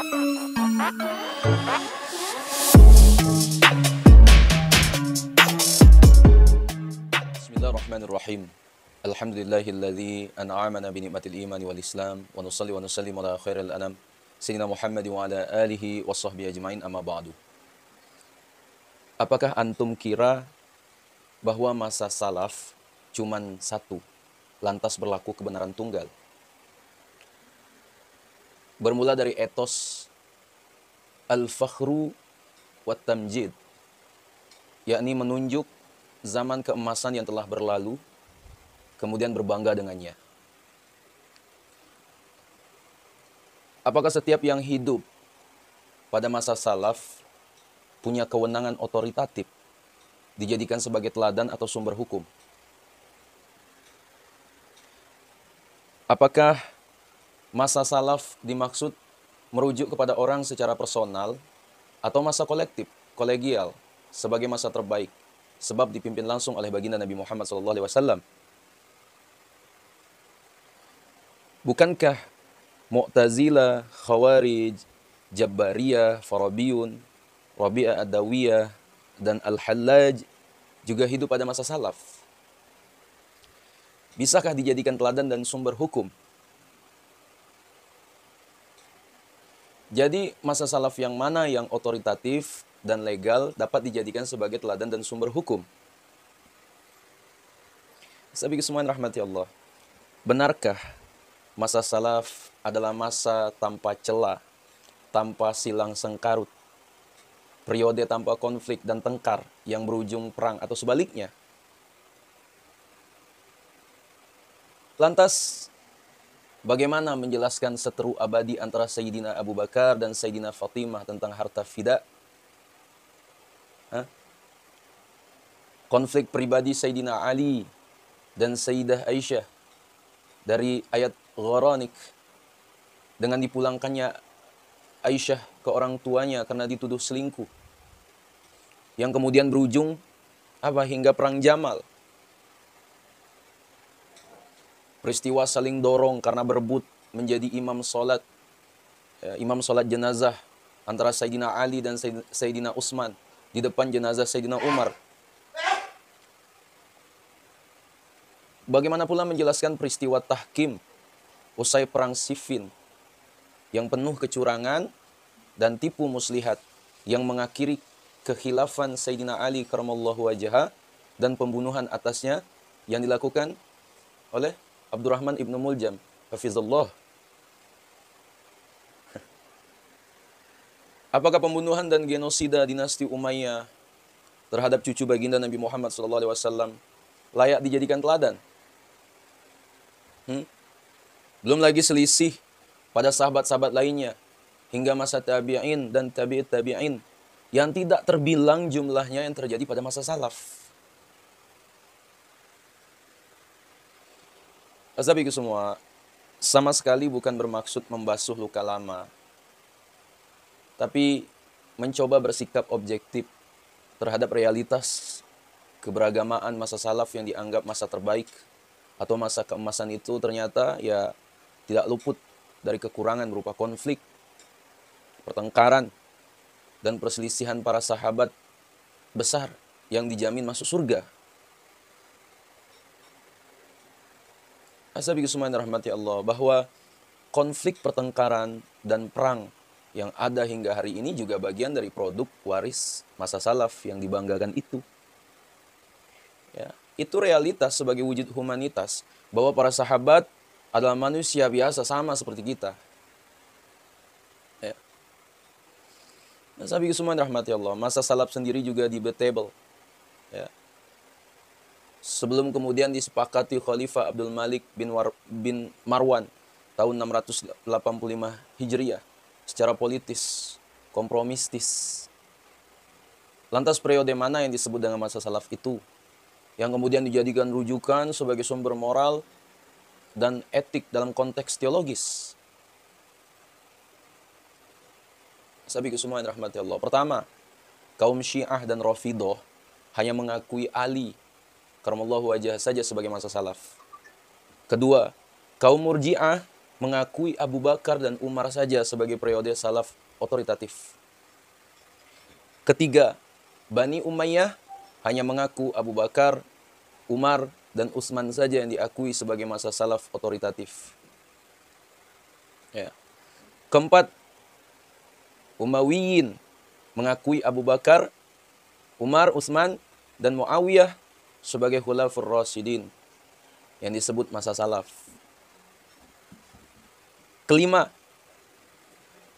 Bismillahirrahmanirrahim. Alhamdulillahilladzi an'amana bi ni'matil imani wal islam wa nusalli wa nusallimu ala khairil anam sayyidina Muhammad wa ala alihi washabbihi ajmain, amma ba'du. Apakah antum kira bahwa masa salaf cuman satu, lantas berlaku kebenaran tunggal? Bermula dari etos al-fakhru wat tamjid, yakni menunjuk zaman keemasan yang telah berlalu, kemudian berbangga dengannya. Apakah setiap yang hidup pada masa salaf punya kewenangan otoritatif, dijadikan sebagai teladan atau sumber hukum? Apakah masa salaf dimaksud merujuk kepada orang secara personal atau masa kolektif, kolegial, sebagai masa terbaik, sebab dipimpin langsung oleh baginda Nabi Muhammad SAW? Bukankah Mu'tazilah, Khawarij, Jabbariyah, Farabiyun, Rabi'ah Adawiyah, dan Al-Hallaj juga hidup pada masa salaf? Bisakah dijadikan teladan dan sumber hukum? Jadi masa salaf yang mana yang otoritatif dan legal dapat dijadikan sebagai teladan dan sumber hukum? Sahabat semuanya rahmati Allah, benarkah masa salaf adalah masa tanpa celah, tanpa silang sengkarut, periode tanpa konflik dan tengkar yang berujung perang, atau sebaliknya? Lantas, bagaimana menjelaskan seteru abadi antara Sayyidina Abu Bakar dan Sayyidina Fatimah tentang harta fida? Konflik pribadi Sayyidina Ali dan Sayyidah Aisyah dari ayat Gharanik dengan dipulangkannya Aisyah ke orang tuanya karena dituduh selingkuh, yang kemudian berujung hingga perang Jamal. Peristiwa saling dorong karena berebut menjadi imam sholat jenazah antara Sayyidina Ali dan Sayyidina Utsman di depan jenazah Sayyidina Umar. Bagaimana pula menjelaskan peristiwa tahkim usai perang Siffin yang penuh kecurangan dan tipu muslihat yang mengakhiri kekhilafan Sayyidina Ali karamallahu wajhah dan pembunuhan atasnya yang dilakukan oleh Abdurrahman ibnu Muljam hafizallah. Apakah pembunuhan dan genosida dinasti Umayyah terhadap cucu baginda Nabi Muhammad SAW layak dijadikan teladan? Belum lagi selisih pada sahabat-sahabat lainnya hingga masa tabi'in dan tabi'it tabi'in yang tidak terbilang jumlahnya yang terjadi pada masa salaf. Azabiku semua, sama sekali bukan bermaksud membasuh luka lama, tapi mencoba bersikap objektif terhadap realitas keberagamaan masa salaf yang dianggap masa terbaik atau masa keemasan itu ternyata ya tidak luput dari kekurangan berupa konflik, pertengkaran, dan perselisihan para sahabat besar yang dijamin masuk surga. Asabiku semuanya rahmati Allah, bahwa konflik, pertengkaran, dan perang yang ada hingga hari ini juga bagian dari produk waris masa salaf yang dibanggakan itu. Ya, itu realitas sebagai wujud humanitas, bahwa para sahabat adalah manusia biasa sama seperti kita. Ya. Asabiku semuanya rahmati Allah, masa salaf sendiri juga debatable. Ya. Sebelum kemudian disepakati Khalifah Abdul Malik bin Marwan tahun 685 Hijriah secara politis, kompromistis. Lantas periode mana yang disebut dengan masa salaf itu, yang kemudian dijadikan rujukan sebagai sumber moral dan etik dalam konteks teologis? Sahabatku semua yang rahmati Allah. Pertama, kaum Syiah dan Rafidhah hanya mengakui Ali karamallahu wajhah saja sebagai masa salaf. Kedua, kaum Murji'ah mengakui Abu Bakar dan Umar saja sebagai periode salaf otoritatif. Ketiga, Bani Umayyah hanya mengaku Abu Bakar, Umar, dan Utsman saja yang diakui sebagai masa salaf otoritatif. Ya. Keempat, Umayyin mengakui Abu Bakar, Umar, Utsman, dan Muawiyah sebagai khulafur rasyidin yang disebut masa salaf. Kelima,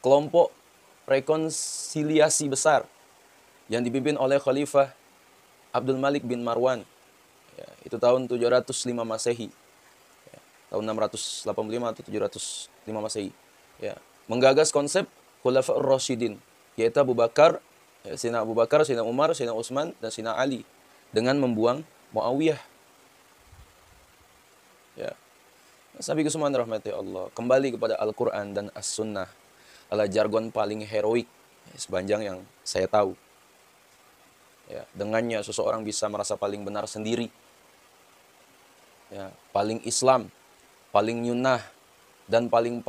kelompok rekonsiliasi besar yang dipimpin oleh Khalifah Abdul Malik bin Marwan. Ya, itu tahun 705 Masehi. Ya, tahun 685 atau 705 Masehi. Ya, menggagas konsep Khulafaur Rasyidin, yaitu Abu Bakar, ya, Sayyidina Abu Bakar, Sayyidina Umar, Sayyidina Utsman, dan Sayyidina Ali, dengan membuang Muawiyah. Ya. Sahabatku semua rahmati Allah, kembali kepada Al-Quran dan As-Sunnah adalah jargon paling heroik sepanjang yang saya tahu. Ya, dengannya seseorang bisa merasa paling benar sendiri, ya, paling Islam, paling nyunnah, dan paling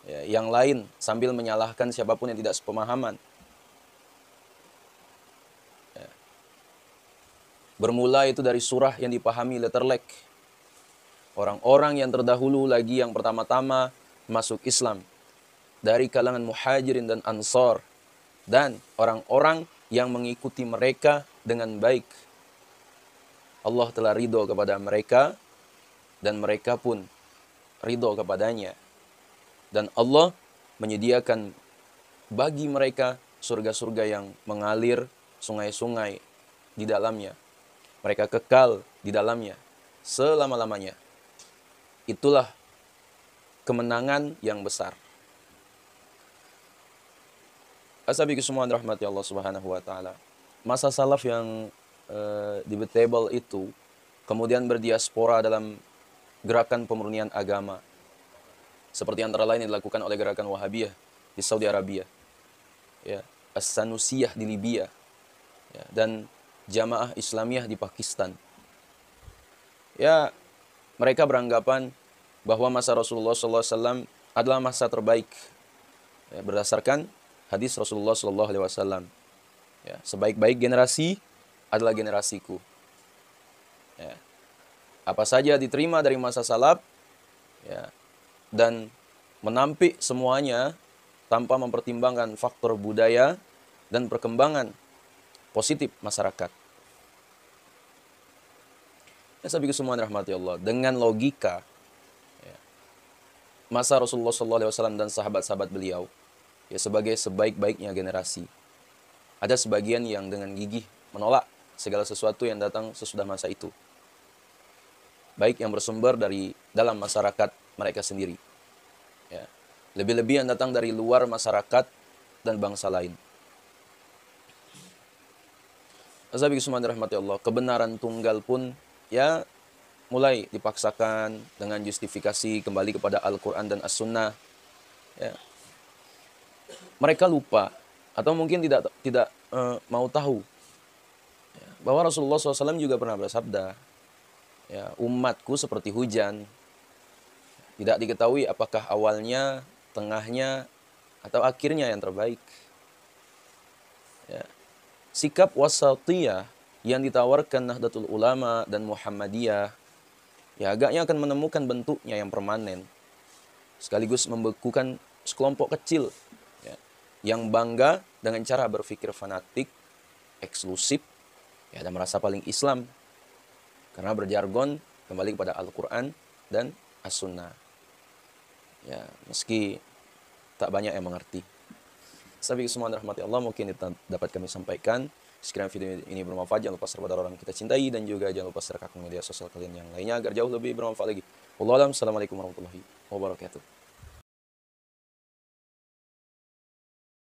ya, yang lain sambil menyalahkan siapapun yang tidak sepemahaman. Ya. Bermula itu dari surah yang dipahami letterlek. Orang-orang yang terdahulu lagi yang pertama-tama masuk Islam dari kalangan muhajirin dan ansor, dan orang-orang yang mengikuti mereka dengan baik. Allah telah ridho kepada mereka dan mereka pun ridho kepadanya. Dan Allah menyediakan bagi mereka surga-surga yang mengalir sungai-sungai di dalamnya. Mereka kekal di dalamnya selama-lamanya. Itulah kemenangan yang besar. Ashabiku semua rahmati Allah Subhanahu wa taala. Masa salaf yang debatable itu kemudian berdiaspora dalam gerakan pemurnian agama. Seperti antara lain yang dilakukan oleh gerakan Wahabiyah di Saudi Arabia. Ya, As-Sanusiyah di Libya. Ya, dan Jamaah Islamiyah di Pakistan. Ya, mereka beranggapan bahwa masa Rasulullah SAW adalah masa terbaik. Ya, berdasarkan hadis Rasulullah SAW. Ya, sebaik-baik generasi adalah generasiku. Ya. Apa saja diterima dari masa salaf, ya, dan menampik semuanya tanpa mempertimbangkan faktor budaya dan perkembangan positif masyarakat. Ya, sahabatku semua rahmati Allah, dengan logika, ya, masa Rasulullah SAW dan sahabat-sahabat beliau, ya, sebagai sebaik-baiknya generasi. Ada sebagian yang dengan gigih menolak segala sesuatu yang datang sesudah masa itu, baik yang bersumber dari dalam masyarakat mereka sendiri, ya, lebih-lebih yang datang dari luar masyarakat dan bangsa lain. Sahabatku semua rahmati Allah, kebenaran tunggal pun ya mulai dipaksakan dengan justifikasi kembali kepada Al-Quran dan As-Sunnah. Ya. Mereka lupa atau mungkin tidak mau tahu, ya, bahwa Rasulullah SAW juga pernah bersabda, ya, umatku seperti hujan, tidak diketahui apakah awalnya, tengahnya, atau akhirnya yang terbaik. Ya. Sikap wasatiyah yang ditawarkan Nahdlatul Ulama dan Muhammadiyah, ya, agaknya akan menemukan bentuknya yang permanen, sekaligus membekukan sekelompok kecil, ya, yang bangga dengan cara berpikir fanatik, eksklusif, ya, dan merasa paling Islam karena berjargon kembali kepada Al-Quran dan As-Sunnah. Ya, meski tak banyak yang mengerti. Sahabat semua rahmati Allah, mungkin dapat kami sampaikan. Sekiranya video ini bermanfaat, jangan lupa share pada orang yang kita cintai, dan juga jangan lupa share ke media sosial kalian yang lainnya agar jauh lebih bermanfaat lagi. Wallahualam, assalamualaikum warahmatullahi wabarakatuh.